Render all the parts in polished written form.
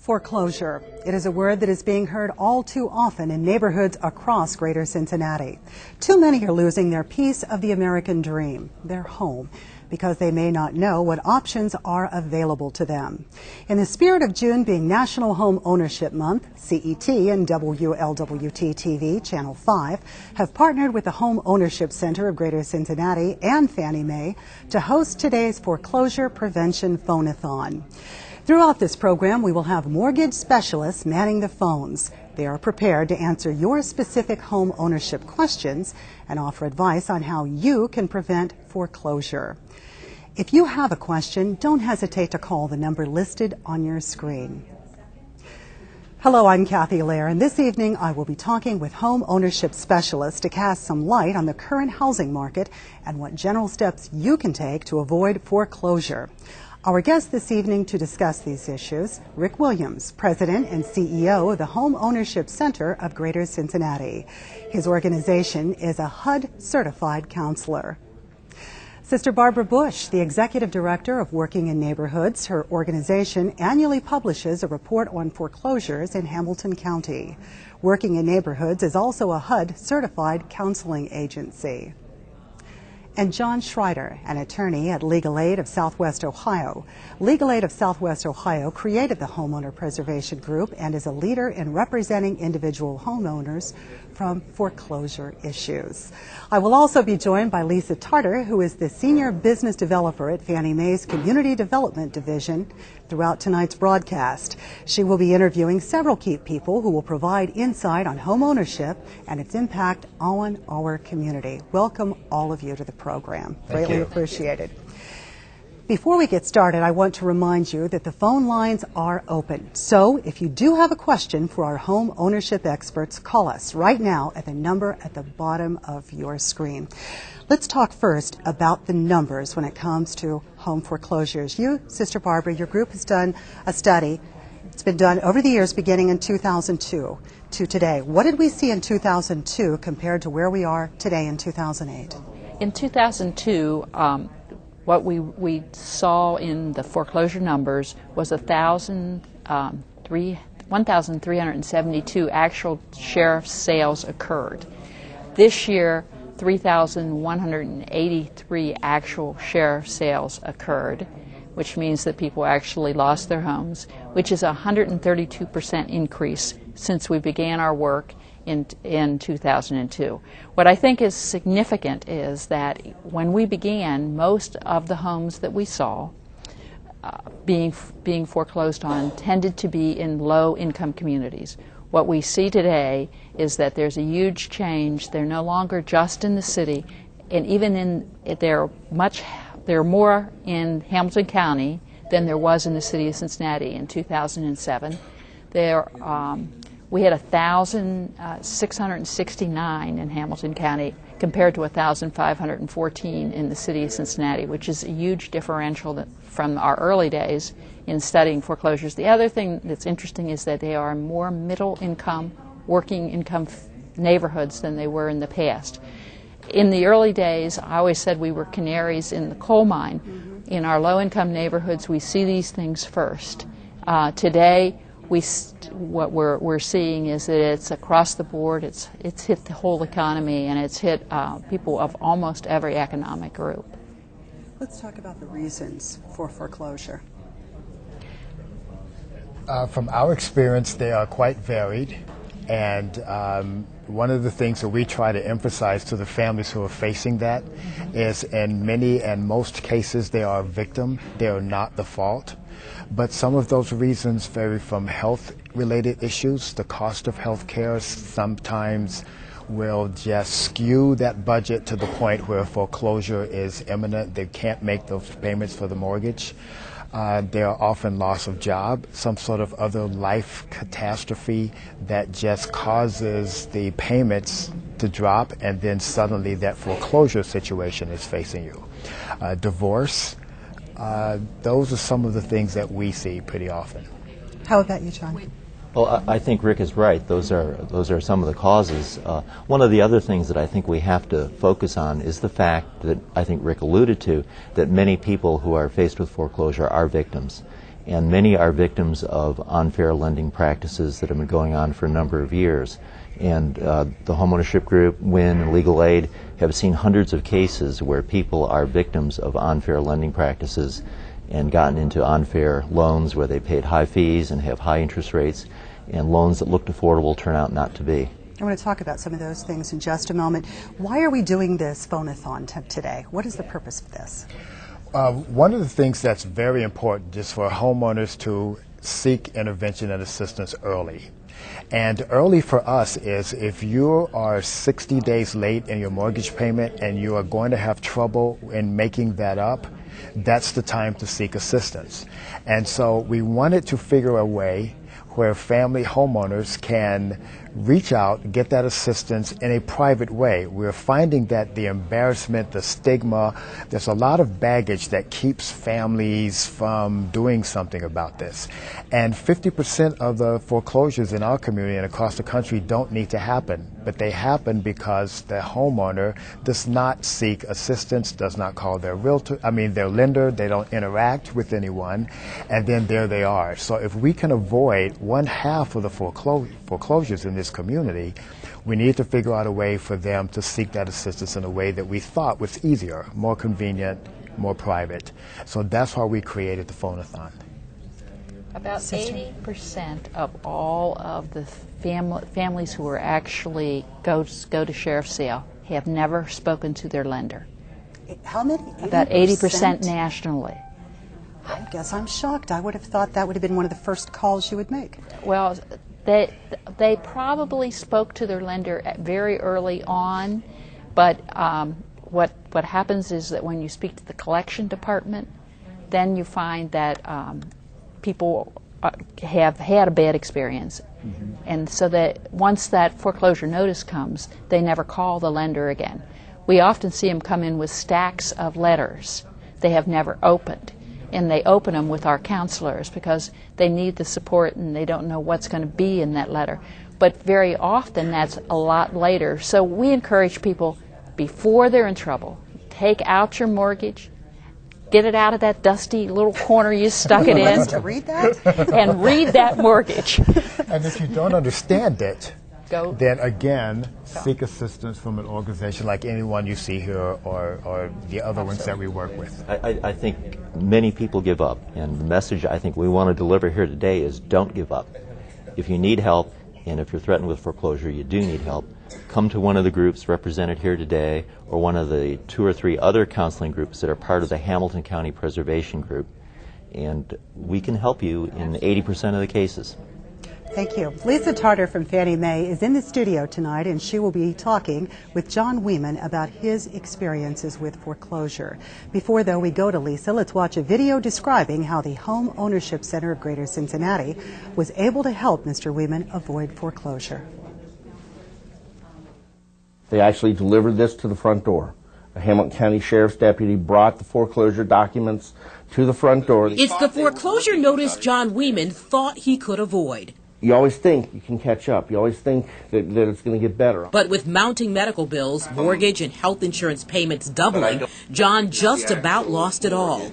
Foreclosure. It is a word that is being heard all too often in neighborhoods across greater Cincinnati. Too many are losing their piece of the American dream, their home, because they may not know what options are available to them. In the spirit of June being National Home Ownership Month, CET and WLWT-TV Channel 5 have partnered with the Home Ownership Center of Greater Cincinnati and Fannie Mae to host today's Foreclosure Prevention Phone-a-thon. Throughout this program, we will have mortgage specialists manning the phones. They are prepared to answer your specific home ownership questions and offer advice on how you can prevent foreclosure. If you have a question, don't hesitate to call the number listed on your screen. Hello, I'm Kathy Lair, and this evening I will be talking with home ownership specialists to cast some light on the current housing market and what general steps you can take to avoid foreclosure. Our guest this evening to discuss these issues, Rick Williams, President and CEO of the Home Ownership Center of Greater Cincinnati. His organization is a HUD-certified counselor. Sister Barbara Bush, the Executive Director of Working in Neighborhoods. Her organization annually publishes a report on foreclosures in Hamilton County. Working in Neighborhoods is also a HUD-certified counseling agency. And John Schreider, an attorney at Legal Aid of Southwest Ohio. Legal Aid of Southwest Ohio created the Homeowner Preservation Group and is a leader in representing individual homeowners from foreclosure issues. I will also be joined by Lisa Tarter, who is the Senior Business Developer at Fannie Mae's Community Development Division, throughout tonight's broadcast. She will be interviewing several key people who will provide insight on home ownership and its impact on our community. Welcome all of you to the program. Greatly appreciated. Before we get started, I want to remind you that the phone lines are open. So if you do have a question for our home ownership experts, call us right now at the number at the bottom of your screen. Let's talk first about the numbers when it comes to home foreclosures. You, Sister Barbara, your group has done a study. It's been done over the years beginning in 2002 to today. What did we see in 2002 compared to where we are today in 2008? In 2002, what we saw in the foreclosure numbers was 1,372 actual sheriff sales occurred. This year, 3,183 actual sheriff sales occurred, which means that people actually lost their homes, which is a 132% increase since we began our work in 2002. What I think is significant is that when we began, most of the homes that we saw being foreclosed on tended to be in low-income communities. What we see today is that there's a huge change. They're no longer just in the city, and even they're more in Hamilton County than there was in the city of Cincinnati in 2007. We had 1,669 in Hamilton County compared to 1,514 in the city of Cincinnati, which is a huge differential from our early days in studying foreclosures. The other thing that's interesting is that they are more middle-income, working-income neighborhoods than they were in the past. In the early days, I always said we were canaries in the coal mine. Mm-hmm. In our low-income neighborhoods, we see these things first. Today, what we're seeing is that it's across the board. It's hit the whole economy, and it's hit people of almost every economic group. Let's talk about the reasons for foreclosure. From our experience, they are quite varied, and one of the things that we try to emphasize to the families who are facing that is in many and most cases they are a victim. They are not the fault. But some of those reasons vary from health-related issues. The cost of health care sometimes will just skew that budget to the point where foreclosure is imminent. They can't make those payments for the mortgage. There are often loss of job, some sort of other life catastrophe that just causes the payments to drop, and then suddenly that foreclosure situation is facing you. Divorce. Those are some of the things that we see pretty often. How about you, John? Well, I think Rick is right. Those are some of the causes. One of the other things that I think we have to focus on is the fact that I think Rick alluded to, that many people who are faced with foreclosure are victims. and many are victims of unfair lending practices that have been going on for a number of years. And the homeownership group, WIN, and Legal Aid have seen hundreds of cases where people are victims of unfair lending practices and gotten into unfair loans where they paid high fees and have high interest rates, and loans that looked affordable turn out not to be. I want to talk about some of those things in just a moment. Why are we doing this phone-a-thon today? What is the purpose of this? One of the things that's very important is for homeowners to seek intervention and assistance early. And early for us is if you are 60 days late in your mortgage payment and you are going to have trouble in making that up, that's the time to seek assistance. And so we wanted to figure a way where family homeowners can reach out, get that assistance in a private way. We're finding that the embarrassment, the stigma, there's a lot of baggage that keeps families from doing something about this. And 50% of the foreclosures in our community and across the country don't need to happen, but they happen because the homeowner does not seek assistance, does not call their their lender, they don't interact with anyone, and then there they are. So if we can avoid one half of the foreclosures in this community, we need to figure out a way for them to seek that assistance in a way that we thought was easier, more convenient, more private. So that's why we created the phone-a-thon. About 80% of all of the families who are actually go to sheriff's sale have never spoken to their lender. How many? 80%? About 80% nationally. I guess I'm shocked. I would have thought that would have been one of the first calls you would make. Well, they probably spoke to their lender very early on, but what happens is that when you speak to the collection department, then you find that people have had a bad experience. Mm-hmm. And so that once that foreclosure notice comes, they never call the lender again. We often see them come in with stacks of letters they have never opened. And they open them with our counselors because they need the support and they don't know what's going to be in that letter. But very often that's a lot later. So we encourage people before they're in trouble, take out your mortgage, get it out of that dusty little corner you stuck it in. To read that? And read that mortgage. And if you don't understand it, then again, seek assistance from an organization like anyone you see here or the other ones that we work with. I think many people give up, and the message I think we want to deliver here today is don't give up. If you need help, and if you're threatened with foreclosure, you do need help, come to one of the groups represented here today or one of the 2 or 3 other counseling groups that are part of the Hamilton County Preservation Group, and we can help you in 80% of the cases. Thank you. Lisa Tarter from Fannie Mae is in the studio tonight, and she will be talking with John Weeman about his experiences with foreclosure. Before, though, we go to Lisa, let's watch a video describing how the Home Ownership Center of Greater Cincinnati was able to help Mr. Weeman avoid foreclosure. They actually delivered this to the front door. A Hamilton County Sheriff's deputy brought the foreclosure documents to the front door. It's the foreclosure notice John Weeman thought he could avoid. You always think you can catch up. You always think that it's going to get better. But with mounting medical bills, mortgage, and health insurance payments doubling, John just about lost it all.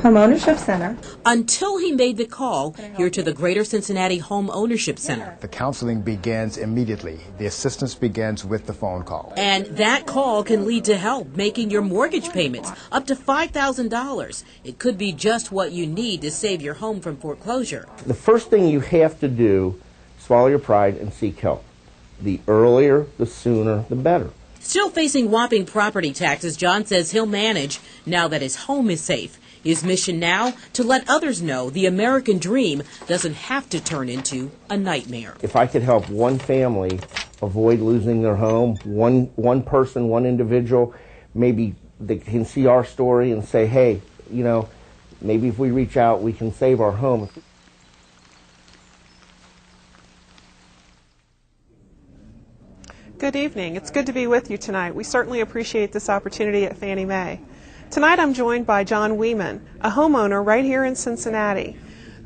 Home Ownership Center. Until he made the call here to the Greater Cincinnati Home Ownership Center. The counseling begins immediately. The assistance begins with the phone call. And that call can lead to help making your mortgage payments up to $5,000. It could be just what you need to save your home from foreclosure. The first thing you have to do is swallow your pride and seek help. The earlier, the sooner, the better. Still facing whopping property taxes, John says he'll manage now that his home is safe. His mission now, to let others know the American dream doesn't have to turn into a nightmare. If I could help one family avoid losing their home, one person, one individual, maybe they can see our story and say, hey, you know, maybe if we reach out, we can save our home. Good evening. It's good to be with you tonight. We certainly appreciate this opportunity at Fannie Mae. Tonight I'm joined by John Weeman, a homeowner right here in Cincinnati,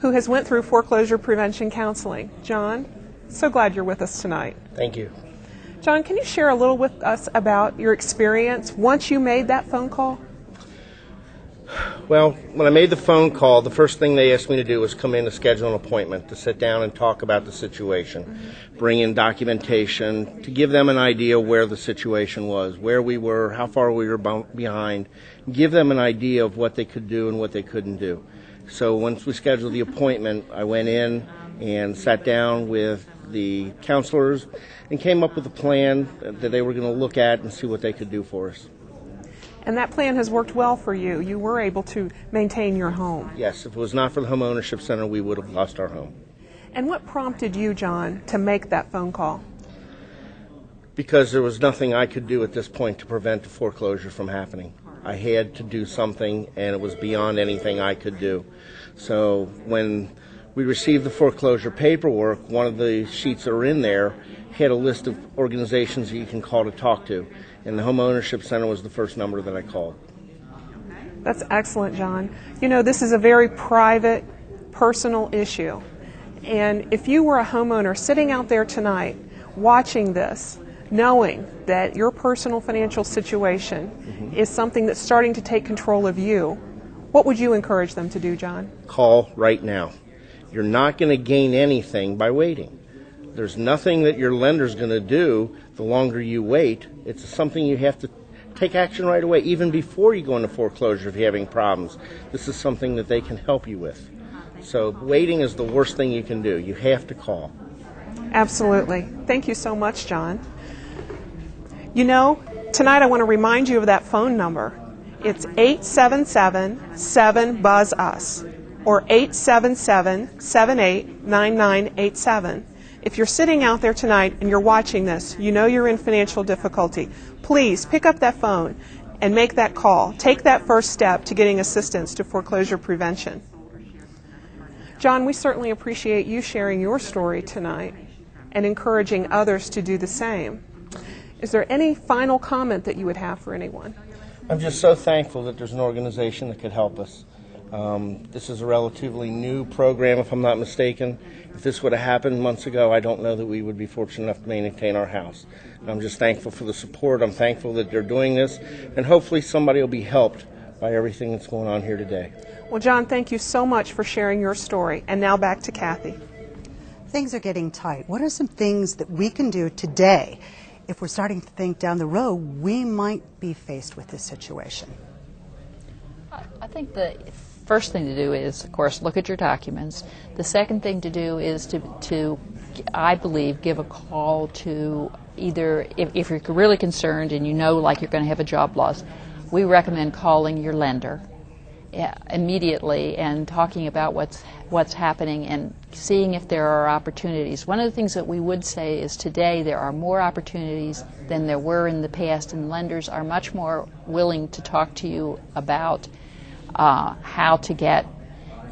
who has went through foreclosure prevention counseling. John, so glad you're with us tonight. Thank you. John, can you share a little with us about your experience once you made that phone call? Well, when I made the phone call, the first thing they asked me to do was come in to schedule an appointment to sit down and talk about the situation, bring in documentation, to give them an idea where the situation was, where we were, how far we were behind, give them an idea of what they could do and what they couldn't do. So once we scheduled the appointment, I went in and sat down with the counselors and came up with a plan that they were going to look at and see what they could do for us. And that plan has worked well for you. You were able to maintain your home. Yes, if it was not for the Home Ownership Center, we would have lost our home. And what prompted you, John, to make that phone call? Because there was nothing I could do at this point to prevent the foreclosure from happening. I had to do something, and it was beyond anything I could do. So when we received the foreclosure paperwork, one of the sheets that are in there had a list of organizations that you can call to talk to. And the Home Ownership Center was the first number that I called. That's excellent, John. You know, this is a very private, personal issue. And if you were a homeowner sitting out there tonight watching this, knowing that your personal financial situation is something that's starting to take control of you, what would you encourage them to do, John? Call right now. You're not going to gain anything by waiting. There's nothing that your lender's going to do the longer you wait. It's something you have to take action right away, even before you go into foreclosure if you're having problems. This is something that they can help you with. So waiting is the worst thing you can do. You have to call. Absolutely. Thank you so much, John. You know, tonight I want to remind you of that phone number. It's 877-7-BUZZ-US or 877-789987. If you're sitting out there tonight and you're watching this, you know you're in financial difficulty, please pick up that phone and make that call. Take that first step to getting assistance to foreclosure prevention. John, we certainly appreciate you sharing your story tonight and encouraging others to do the same. Is there any final comment that you would have for anyone? I'm just so thankful that there's an organization that could help us. This is a relatively new program, if I'm not mistaken. If this would have happened months ago, I don't know that we would be fortunate enough to maintain our house. And I'm just thankful for the support. I'm thankful that they're doing this, and hopefully somebody will be helped by everything that's going on here today. Well, John, thank you so much for sharing your story. And now back to Kathy. Things are getting tight. What are some things that we can do today if we're starting to think down the road we might be faced with this situation? I think the first thing to do is, of course, look at your documents. The second thing to do is to I believe, give a call to either, if you're really concerned and you know like you're going to have a job loss, we recommend calling your lender immediately and talking about what's happening and seeing if there are opportunities. One of the things that we would say is today there are more opportunities than there were in the past, and lenders are much more willing to talk to you about how to get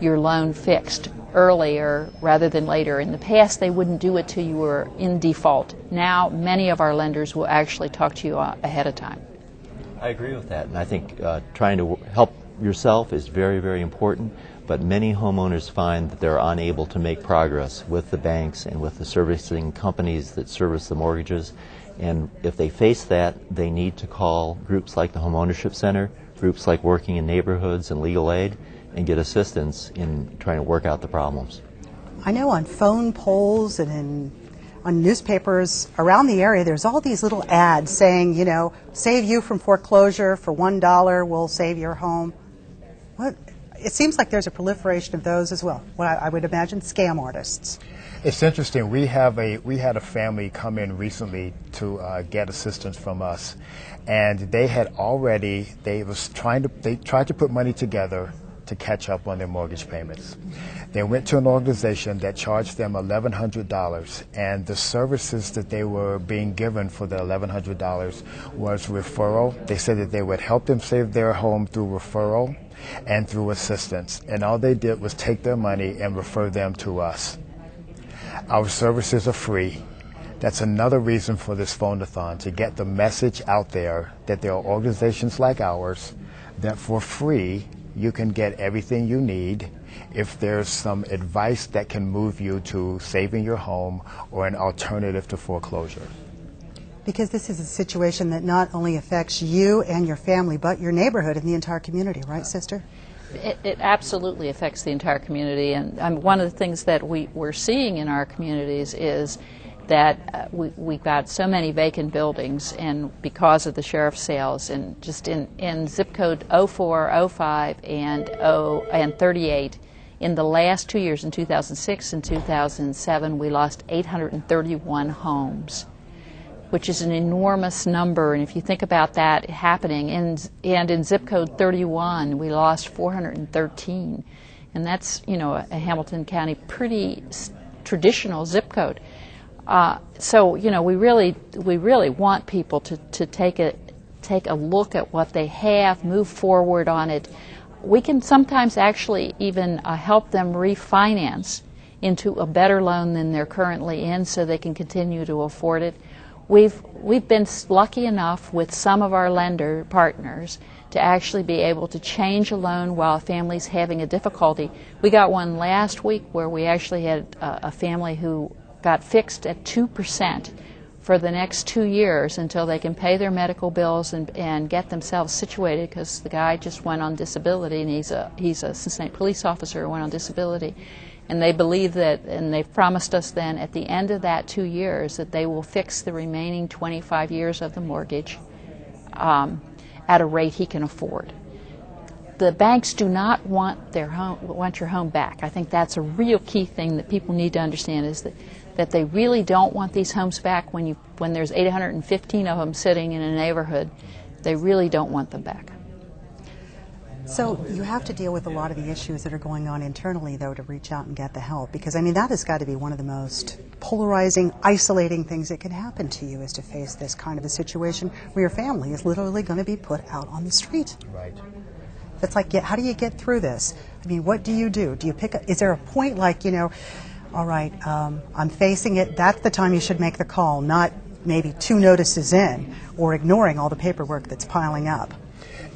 your loan fixed earlier rather than later. In the past, they wouldn't do it till you were in default. Now, many of our lenders will actually talk to you ahead of time. I agree with that, and I think trying to help yourself is very, very important, but many homeowners find that they're unable to make progress with the banks and with the servicing companies that service the mortgages, and if they face that, they need to call groups like the Home Ownership Center, groups like Working in Neighborhoods and Legal Aid, and get assistance in trying to work out the problems. I know on phone polls and on newspapers around the area, there's all these little ads saying, you know, save you from foreclosure for $1, we'll save your home. What? It seems like there's a proliferation of those as well. Well, I would imagine scam artists. It's interesting. We had a family come in recently to get assistance from us, and they tried to put money together to catch up on their mortgage payments. They went to an organization that charged them $1,100, and the services that they were being given for the $1,100 was referral. They said that they would help them save their home through referral and through assistance, and all they did was take their money and refer them to us. Our services are free. That's another reason for this phone-a-thon, to get the message out there that there are organizations like ours that for free you can get everything you need if there's some advice that can move you to saving your home or an alternative to foreclosure. Because this is a situation that not only affects you and your family, but your neighborhood and the entire community, right, sister? It absolutely affects the entire community, and one of the things that we're seeing in our communities is that we've got so many vacant buildings, and because of the sheriff's sales, and just in zip code 04, 05, and 38, in the last 2 years, in 2006 and 2007, we lost 831 homes, which is an enormous number. And if you think about that happening, and in zip code 31, we lost 413, and that's, you know, a Hamilton County pretty traditional zip code. So, you know, we really want people to take a look at what they have, move forward on it. We can sometimes actually even help them refinance into a better loan than they're currently in, so they can continue to afford it. We've been lucky enough with some of our lender partners to actually be able to change a loan while a family's having a difficulty. We got one last week where we actually had a family who got fixed at 2% for the next 2 years until they can pay their medical bills and get themselves situated, because the guy just went on disability, and he's a Cincinnati police officer who went on disability. And they believe that, and they've promised us then at the end of that 2 years that they will fix the remaining 25 years of the mortgage at a rate he can afford. The banks do not want your home back. I think that's a real key thing that people need to understand, is that they really don't want these homes back. When there's 815 of them sitting in a neighborhood, they really don't want them back. So you have to deal with a lot of the issues that are going on internally, though, to reach out and get the help, because I mean that has got to be one of the most polarizing, isolating things that could happen to you, is to face this kind of a situation where your family is literally going to be put out on the street. Right. It's like, how do you get through this? I mean, what do you do? Do you is there a point like, you know, all right, I'm facing it, that's the time you should make the call, not maybe 2 notices in, or ignoring all the paperwork that's piling up?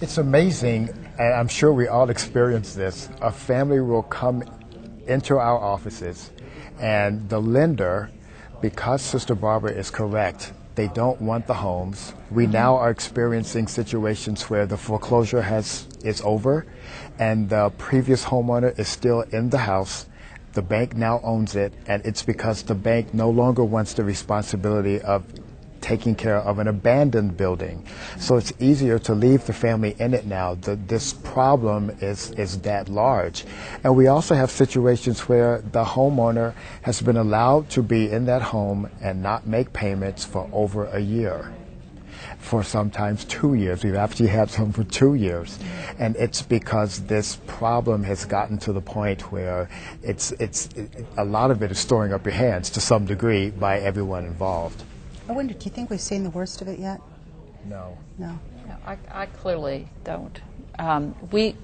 It's amazing, and I'm sure we all experience this. A family will come into our offices, and the lender, because Sister Barbara is correct, they don't want the homes. We now are experiencing situations where the foreclosure is over, and the previous homeowner is still in the house. The bank now owns it, and it's because the bank no longer wants the responsibility of taking care of an abandoned building. So it's easier to leave the family in it now. This problem is that large. And we also have situations where the homeowner has been allowed to be in that home and not make payments for over a year. For sometimes 2 years. We've actually had some for 2 years. And it's because this problem has gotten to the point where a lot of it is storing up your hands to some degree by everyone involved. I wonder, do you think we've seen the worst of it yet? No. No. No, I clearly don't. We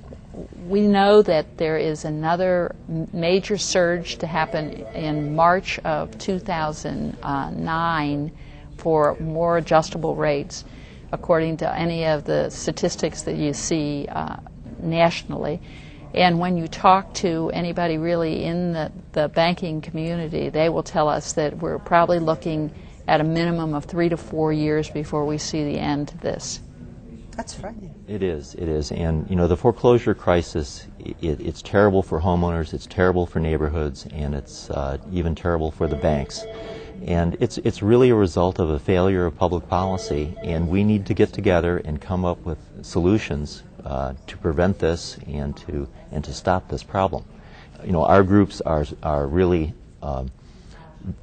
know that there is another major surge to happen in March of 2009 for more adjustable rates, according to any of the statistics that you see nationally. And when you talk to anybody really in the banking community, they will tell us that we're probably looking at a minimum of 3 to 4 years before we see the end to this. That's frightening. It is. And, you know, the foreclosure crisis, it's terrible for homeowners, it's terrible for neighborhoods, and it's even terrible for the banks. And it's really a result of a failure of public policy, and we need to get together and come up with solutions to prevent this and to stop this problem. You know, our groups are really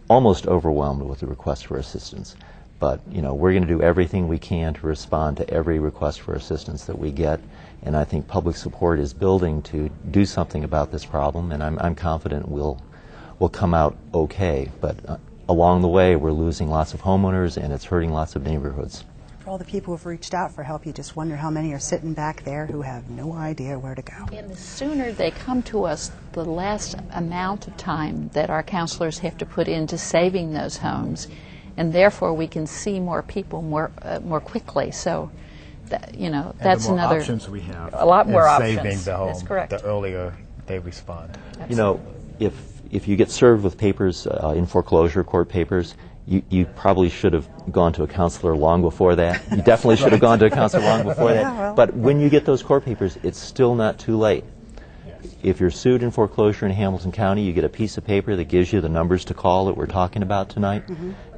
almost overwhelmed with the request for assistance. But, you know, we're going to do everything we can to respond to every request for assistance that we get. And I think public support is building to do something about this problem, and I'm confident we'll come out okay. But along the way, we're losing lots of homeowners, and it's hurting lots of neighborhoods. For all the people who've reached out for help, you just wonder how many are sitting back there who have no idea where to go. And the sooner they come to us, the less amount of time that our counselors have to put into saving those homes, and therefore we can see more people more quickly. So, you know, that's the more another options we have. A lot more options. Saving the home. That's correct. The earlier they respond. Absolutely. You know, if you get served with papers in foreclosure, court papers, you probably should have gone to a counselor long before that. You definitely should have gone to a counselor long before that. Yeah, well. But when you get those court papers, it's still not too late. If you're sued in foreclosure in Hamilton County, you get a piece of paper that gives you the numbers to call that we're talking about tonight,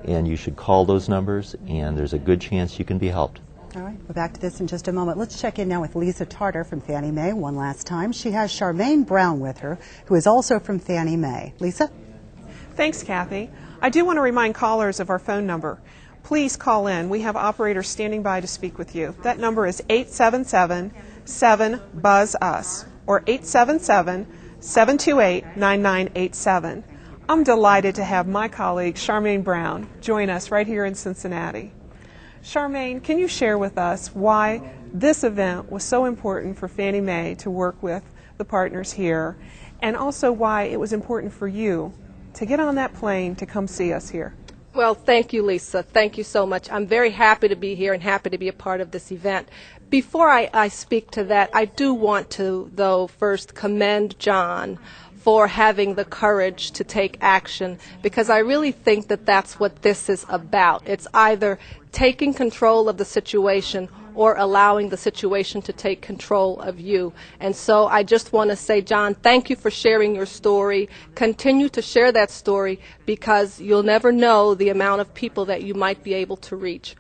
and you should call those numbers, and there's a good chance you can be helped. All right, we're back to this in just a moment. Let's check in now with Lisa Tarter from Fannie Mae one last time. She has Charmaine Brown with her, who is also from Fannie Mae. Lisa? Thanks, Kathy. I do want to remind callers of our phone number. Please call in. We have operators standing by to speak with you. That number is 877-7-BUZZ-US or 877-728-9987. I'm delighted to have my colleague Charmaine Brown join us right here in Cincinnati. Charmaine, can you share with us why this event was so important for Fannie Mae to work with the partners here, and also why it was important for you to get on that plane to come see us here? Well, thank you, Lisa. Thank you so much. I'm very happy to be here and happy to be a part of this event. Before I speak to that, I do want to, though, first commend John for having the courage to take action, because I really think that that's what this is about. It's either taking control of the situation or allowing the situation to take control of you. And so I just want to say, John, thank you for sharing your story. Continue to share that story, because you'll never know the amount of people that you might be able to reach.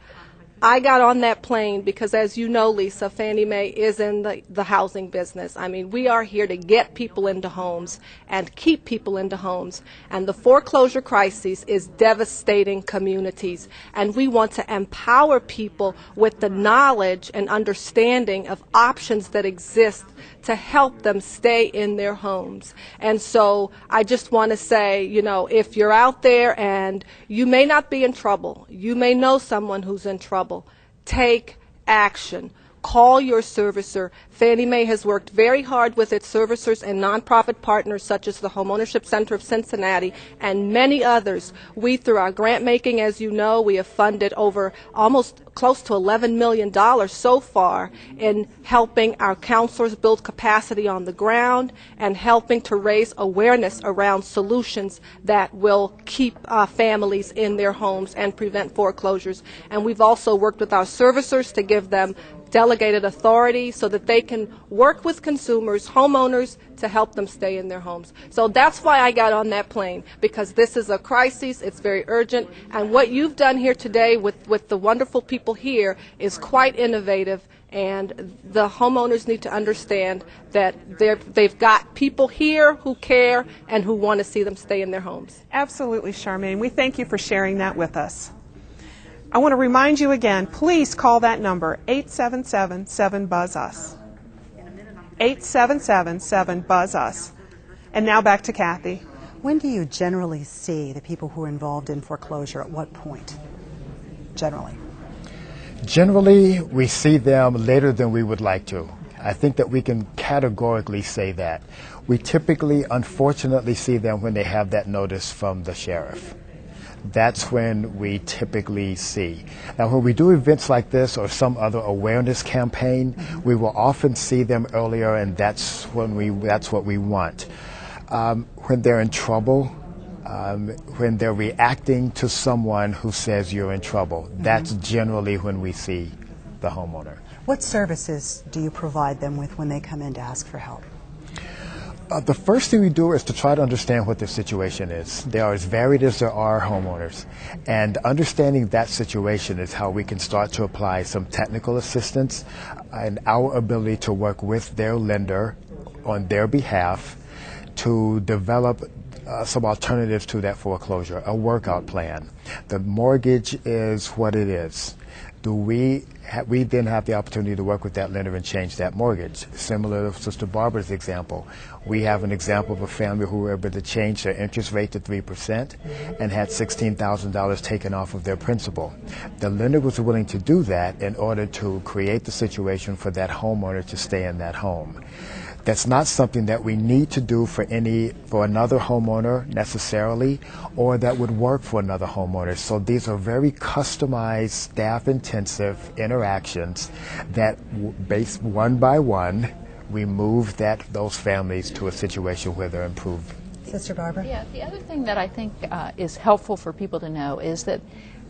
I got on that plane because, as you know, Lisa, Fannie Mae is in the housing business. I mean, we are here to get people into homes and keep people into homes. And the foreclosure crisis is devastating communities. And we want to empower people with the knowledge and understanding of options that exist to help them stay in their homes. And so I just want to say, you know, if you're out there and you may not be in trouble, you may know someone who's in trouble, take action. Call your servicer. Fannie Mae has worked very hard with its servicers and nonprofit partners such as the Homeownership Center of Cincinnati and many others. We, through our grant making, as you know, we have funded over almost close to $11 million so far in helping our counselors build capacity on the ground and helping to raise awareness around solutions that will keep families in their homes and prevent foreclosures. And we've also worked with our servicers to give them delegated authority so that they can work with consumers, homeowners, to help them stay in their homes. So that's why I got on that plane, because this is a crisis, it's very urgent, and what you've done here today with the wonderful people here is quite innovative, and the homeowners need to understand that they've got people here who care and who want to see them stay in their homes. Absolutely, Charmaine. We thank you for sharing that with us. I want to remind you again, please call that number, 877-7-BUZZ-US. 877-7-BUZZ-US. And now back to Kathy. When do you generally see the people who are involved in foreclosure? At what point, generally? Generally, we see them later than we would like to. I think that we can categorically say that. We typically, unfortunately, see them when they have that notice from the sheriff. That's when we typically see. Now, when we do events like this or some other awareness campaign, we will often see them earlier, and that's what we want. When they're in trouble, when they're reacting to someone who says you're in trouble, that's generally when we see the homeowner. What services do you provide them with when they come in to ask for help? The first thing we do is to try to understand what their situation is. They are as varied as there are homeowners. And understanding that situation is how we can start to apply some technical assistance and our ability to work with their lender on their behalf to develop some alternatives to that foreclosure, a workout plan. The mortgage is what it is. We then have the opportunity to work with that lender and change that mortgage. Similar to Sister Barbara's example, we have an example of a family who were able to change their interest rate to 3% and had $16,000 taken off of their principal. The lender was willing to do that in order to create the situation for that homeowner to stay in that home. That's not something that we need to do for another homeowner necessarily, or that would work for another homeowner. So these are very customized, staff-intensive interactions that, based one by one, we move those families to a situation where they're improved. Sister Barbara? Yeah, the other thing that I think is helpful for people to know is that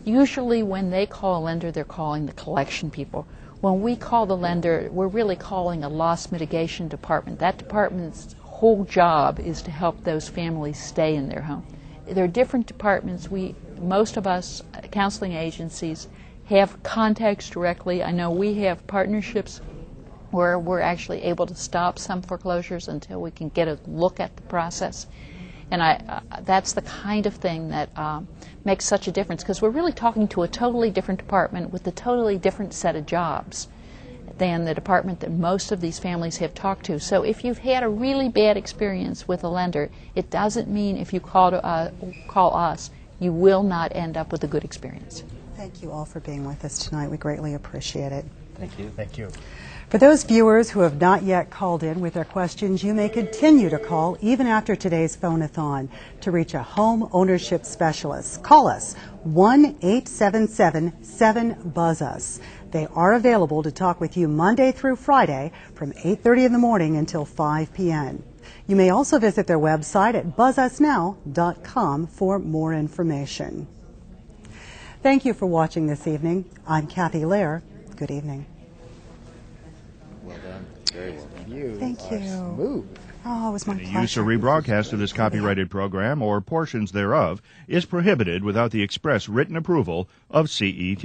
usually when they call a lender, they're calling the collection people. When we call the lender, we're really calling a loss mitigation department. That department's whole job is to help those families stay in their home. There are different departments. Most of us counseling agencies have contacts directly. I know we have partnerships where we're actually able to stop some foreclosures until we can get a look at the process. And that's the kind of thing that makes such a difference, because we're really talking to a totally different department with a totally different set of jobs than the department that most of these families have talked to. So if you've had a really bad experience with a lender, it doesn't mean if you call us, you will not end up with a good experience. Thank you all for being with us tonight. We greatly appreciate it. Thank you. Thank you. For those viewers who have not yet called in with their questions, you may continue to call even after today's phone-a-thon to reach a home ownership specialist. Call us 1-877-7-BUZZ-US. They are available to talk with you Monday through Friday from 8:30 in the morning until 5 p.m. You may also visit their website at buzzusnow.com for more information. Thank you for watching this evening. I'm Kathy Lair. Good evening. Well done. Very well done. Thank you. Smooth. Oh, it was my The pleasure. use or rebroadcast of this copyrighted program or portions thereof is prohibited without the express written approval of CET.